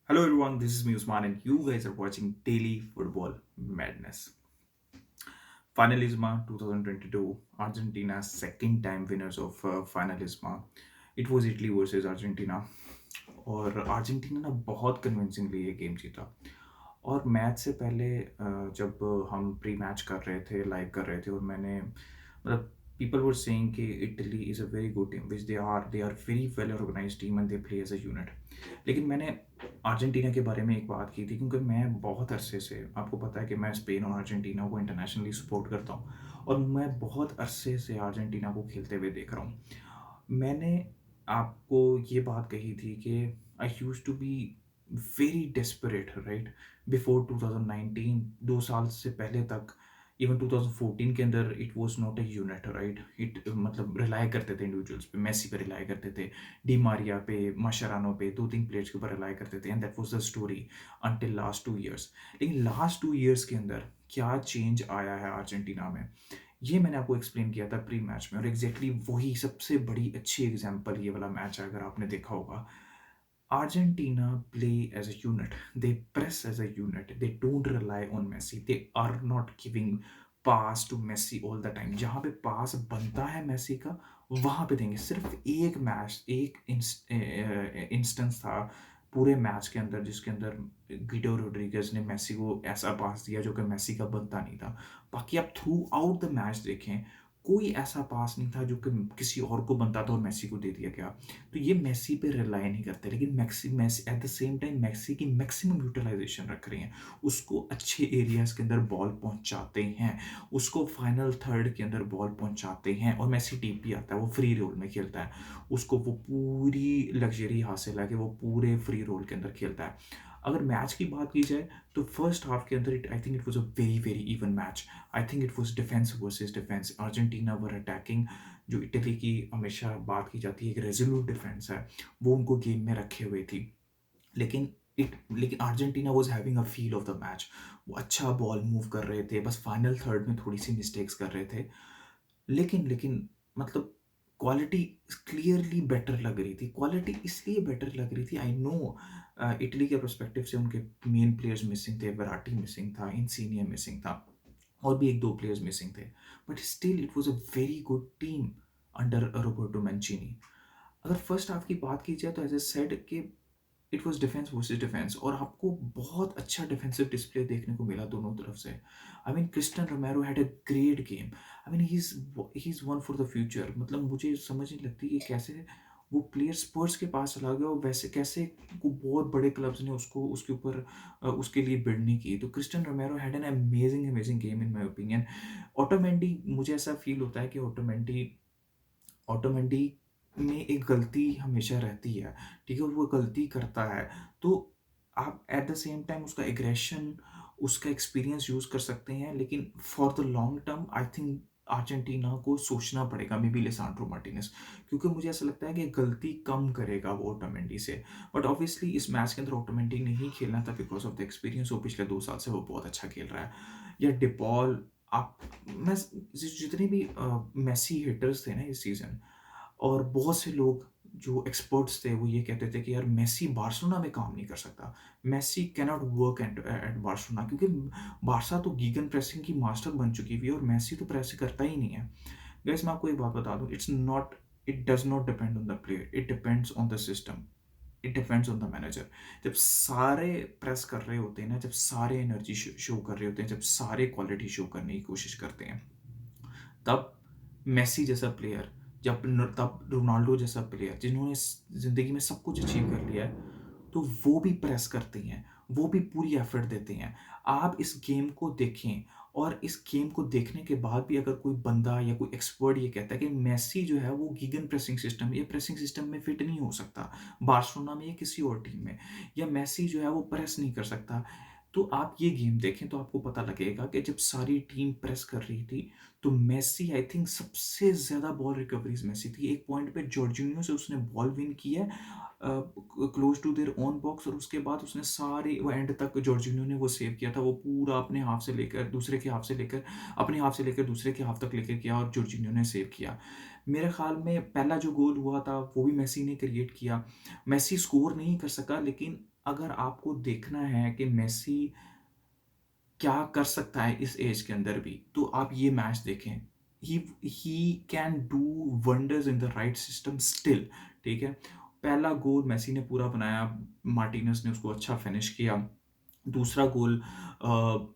Hello everyone, this is me Usman and you guys are watching Daily Football Madness. Finalisma 2022, Argentina second time winners of Finalisma. It was Italy versus Argentina और Argentina ना बहुत convincingly ये game जीता। और match से पहले जब हम प्री मैच कर रहे थे, लाइव कर रहे थे, और मैंने मतलब पीपल वर सेइंग कि Italy is a very good team which they are very well organise team and they play as a unit. लेकिन मैंने अर्जेंटीना के बारे में एक बात की थी, क्योंकि मैं बहुत अरसे से, आपको पता है कि मैं स्पेन और अर्जेंटीना को इंटरनेशनली सपोर्ट करता हूँ, और मैं बहुत अरसे से अर्जेंटीना को खेलते हुए देख रहा हूँ। मैंने आपको ये बात कही थी कि I used to be very desperate, right, before 2019, 2 साल से पहले तक, इवन 2014 के अंदर it was not a unit, right. It मतलब रिलाय करते थे इंडिविजुअल्स पे, मेसी पे रिलाय करते थे, डी मारिया पे, माशरानो पे, दो तीन प्लेयर्स के ऊपर रिलाय करते थे, and that was the story until last 2 years. लेकिन लास्ट 2 इयर्स के अंदर क्या चेंज आया है अर्जेंटीना में, ये मैंने आपको एक्सप्लेन किया था प्री मैच में, और एग्जैक्टली वही सबसे बड़ी अच्छी एग्जांपल ये वाला मैच है, अगर आपने देखा होगा। Argentina play as a unit. They press as a unit. They don't rely on Messi. They are not giving pass to Messi all the time. जहाँ पे पास बनता है मेसी का, वहाँ पे देंगे। सिर्फ एक मैच, एक इंस्टेंस था पूरे मैच के अंदर जिसके अंदर गिडो रोड्रिगेज ने मेसी को ऐसा पास दिया जो कि मेसी का बनता नहीं था। बाकी आप थ्रू आउट द मैच देखें, कोई ऐसा पास नहीं था जो कि किसी और को बनता था और मेसी को दे दिया गया। तो ये मेसी पे रिलाई नहीं करते, लेकिन maxi at the same time Messi की मैक्सिमम यूटिलाइजेशन रख रही हैं। उसको अच्छे एरियाज के अंदर बॉल पहुंचाते हैं, उसको फाइनल थर्ड के अंदर बॉल पहुंचाते हैं, और मेसी डीप भी आता है, वो फ्री रोल में खेलता है। उसको वो पूरी लग्जरी हासिल है कि वो पूरे फ्री रोल के अंदर खेलता है। अगर मैच की बात की जाए तो फर्स्ट हाफ के अंदर I think it was a very very even match. I think it was defence versus defence. Argentina were attacking, जो इटली की हमेशा बात की जाती है एक रेजोल्यूट डिफेंस है, वो उनको गेम में रखे हुए थी। लेकिन Argentina was having a feel of the match. वो अच्छा बॉल मूव कर रहे थे, बस फाइनल थर्ड में थोड़ी सी मिस्टेक्स कर रहे थे। लेकिन मतलब क्वालिटी क्लियरली बेटर लग रही थी। क्वालिटी इसलिए बेटर लग रही थी, आई नो इटली के परस्पेक्टिव से उनके मेन प्लेयर्स मिसिंग थे, वराटी मिसिंग था, इंसीनियर मिसिंग था, और भी एक दो प्लेयर्स मिसिंग थे, but still it was a very good team under Roberto Mancini. अगर फर्स्ट हाफ की बात की जाए तो एज ए सेड कि it was defence versus defence, और आपको बहुत अच्छा डिफेंसिव डिस्प्ले देखने को मिला दोनों तरफ से। I mean Christian Romero had a great game. I mean he is one for the future. मतलब मुझे समझ नहीं लगती कि कैसे वो प्लेयर स्पर्स के पास चला गया, और वैसे कैसे को बहुत बड़े क्लब्स ने उसको उसके ऊपर उसके लिए बिड नहीं की। तो Cristian Romero had an amazing amazing game in my opinion. Otamendi, मुझे ऐसा फील होता है कि ऑटोमेंडी ऑटोमेटिक में एक गलती हमेशा रहती है, ठीक है, और वो गलती करता है। तो आप एट द सेम टाइम उसका एग्रेशन, उसका एक्सपीरियंस यूज़ कर सकते हैं, लेकिन for the long term I think Argentina को सोचना पड़ेगा मे बी लिसांड्रो मार्टिनेज, क्योंकि मुझे ऐसा लगता है कि गलती कम करेगा वो ऑटोमेंडी से। बट ऑब्वियसली इस मैच के अंदर ऑटोमेंडी नहीं खेलना था बिकॉज ऑफ द एक्सपीरियंस। वो पिछले 2 साल से वो बहुत अच्छा खेल रहा है। या डिपॉल, आप मैं जितने भी मेसी हिटर्स थे ना इस सीज़न, और बहुत से लोग जो एक्सपर्ट्स थे वो ये कहते थे कि यार मेसी बार्सिलोना में काम नहीं कर सकता, Messi can not work at at Barcelona, क्योंकि बारसा तो गीगन प्रेसिंग की मास्टर बन चुकी हुई है और मेसी तो प्रेस करता ही नहीं है। गैस मैं आपको एक बात बता दूं, it does not depend on the player, it depends on the system, it depends on the manager. जब सारे प्रेस कर रहे होते हैं ना, जब सारे एनर्जी शो कर रहे होते हैं, जब सारे क्वालिटी शो करने की कोशिश करते हैं, तब मेसी जैसा प्लेयर, तब रोनाल्डो जैसा प्लेयर जिन्होंने जिंदगी में सब कुछ अचीव कर लिया है, तो वो भी प्रेस करते हैं, वो भी पूरी एफर्ट देते हैं। आप इस गेम को देखें, और इस गेम को देखने के बाद भी अगर कोई बंदा या कोई एक्सपर्ट ये कहता है कि मेसी जो है वो गीगन प्रेसिंग सिस्टम या प्रेसिंग सिस्टम में फिट नहीं हो सकता बार्सिलोना में या किसी और टीम में, या मेसी जो है वो प्रेस नहीं कर सकता, तो आप ये गेम देखें तो आपको पता लगेगा कि जब सारी टीम प्रेस कर रही थी, तो मेसी आई थिंक सबसे ज़्यादा बॉल रिकवरीज मेसी थी। एक पॉइंट पे जॉर्जिनियो से उसने बॉल विन की है close to their own box, और उसके बाद उसने सारे वो एंड तक जॉर्जिनियो ने वो सेव किया था, वो पूरा अपने हाफ से लेकर दूसरे के हाफ से लेकर अपने हाफ से लेकर दूसरे के हाफ तक लेकर किया, और जॉर्जिनियो ने सेव किया। मेरे ख्याल में पहला जो गोल हुआ था वो भी मेसी ने क्रिएट किया। मेसी स्कोर नहीं कर सका, लेकिन अगर आपको देखना है कि मेसी क्या कर सकता है इस एज के अंदर भी, तो आप ये मैच देखें। He can do wonders in the right system still. ठीक है, पहला गोल मेसी ने पूरा बनाया, मार्टिनेस ने उसको अच्छा फिनिश किया। दूसरा गोल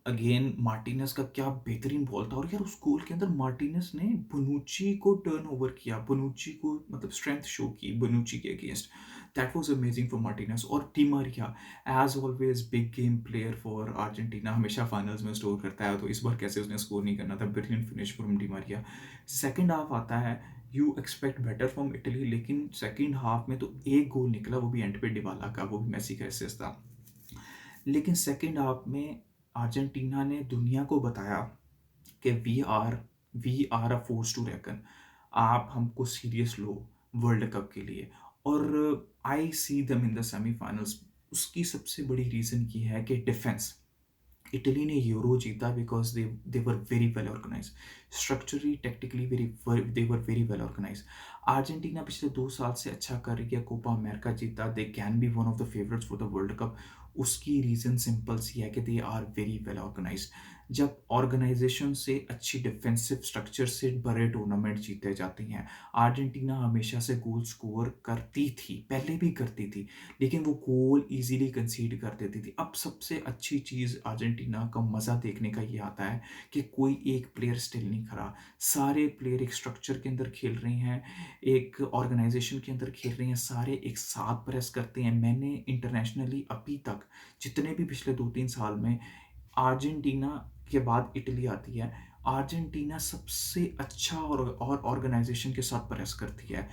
अगेन मार्टिनेस का क्या बेहतरीन बॉल था, और यार उस गोल के अंदर मार्टिनेस ने बोनुcci को टर्न ओवर किया, बोनुcci को मतलब स्ट्रेंथ शो की बोनुcci के against. That was amazing for Martinez. और Di Maria as always big game player for Argentina, हमेशा फाइनल्स में स्कोर करता है, तो इस बार कैसे उसने स्कोर नहीं करना था। Brilliant finish from Di Maria. Second half आता है, you expect better from Italy, लेकिन सेकेंड हाफ में तो एक गोल निकला, वो भी एंड पे डिबाला का, वो भी मेसी का असिस्ट था। लेकिन सेकेंड हाफ में अर्जेंटीना ने दुनिया को बताया कि we are a force to reckon. आप हमको सीरियस लो वर्ल्ड कप के लिए। और आई सी दम इन द सेमीफाइनल्स। उसकी सबसे बड़ी रीज़न ये है कि डिफेंस। इटली ने यूरो जीता because they were very well organise, structurally tactically they were very well organise. Argentina पिछले 2 साल से अच्छा कर रही है, कोपा अमेरिका जीता, they can be one of the favourites for the world cup. उसकी रीज़न सिंपल सी है कि they are very well organise. जब ऑर्गेनाइजेशन से, अच्छी डिफेंसिव स्ट्रक्चर से बड़े टूर्नामेंट जीते जाते हैं। अर्जेंटीना हमेशा से गोल स्कोर करती थी, पहले भी करती थी, लेकिन वो गोल इजीली कंसीड कर देती थी। अब सबसे अच्छी चीज़ अर्जेंटीना का मज़ा देखने का ये आता है कि कोई एक प्लेयर स्टिल नहीं खड़ा, सारे प्लेयर एक स्ट्रक्चर के अंदर खेल रहे हैं, एक ऑर्गेनाइजेशन के अंदर खेल रहे हैं, सारे एक साथ प्रेस करते हैं। मैंने इंटरनेशनली अभी तक जितने भी पिछले 2-3 साल में, अर्जेंटीना के बाद इटली आती है, अर्जेंटीना सबसे अच्छा और ऑर्गेनाइजेशन के साथ प्रेस करती है,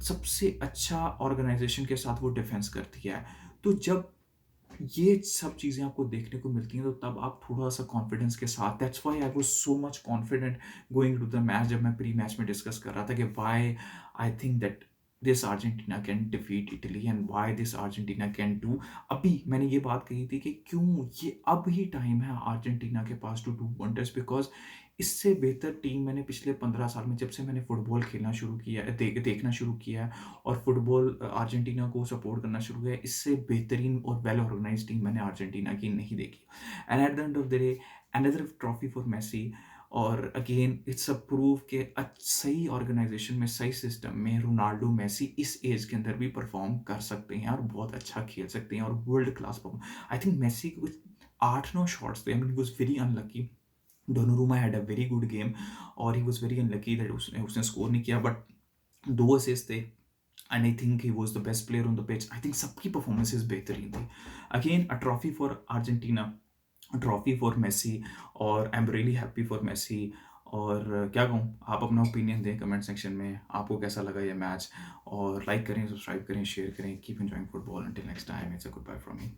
सबसे अच्छा ऑर्गेनाइजेशन के साथ वो डिफेंस करती है। तो जब ये सब चीज़ें आपको देखने को मिलती हैं, तो तब आप थोड़ा-सा कॉन्फिडेंस के साथ, that's why I was so much confident going to the match. जब मैं प्री मैच में डिस्कस कर रहा था कि why I think that this Argentina can defeat Italy and why this Argentina can do. अभी मैंने ये बात कही थी कि क्यों ये अब ही टाइम है अर्जेंटीना के पास टू डू वंडर्स, बिकॉज़ इससे बेहतर टीम मैंने पिछले 15 साल में, जब से मैंने फुटबॉल खेलना शुरू किया है, देखना शुरू किया है और फुटबॉल अर्जेंटीना को सपोर्ट करना शुरू किया, इससे बेहतरीन और वेल ऑर्गेनाइज्ड टीम मैंने अर्जेंटीना की नहीं देखी। And at the end of the day, another trophy for Messi. और अगेन इट्स अ प्रूव के सही ऑर्गेनाइजेशन में, सही सिस्टम में रोनाल्डो मेसी इस एज के अंदर भी परफॉर्म कर सकते हैं और बहुत अच्छा खेल सकते हैं और world class perform. I think Messi को 8-9 शॉट्स थे, I mean he was very unlucky. Donnarumma had a very good game और he was very unlucky that उसने स्कोर नहीं किया, बट 2 असिस्ट थे and I think he was the best player on the pitch. I think सबकी performances बेहतरीन थी। Again a trophy for Argentina, trophy for Messi, और I am really happy for Messi. और क्या कहूँ, आप अपना ओपिनियन दें कमेंट सेक्शन में, आपको कैसा लगा ये मैच। और लाइक करें, सब्सक्राइब करें, शेयर करें। Keep enjoying football. Until next time, it's a good bye from me.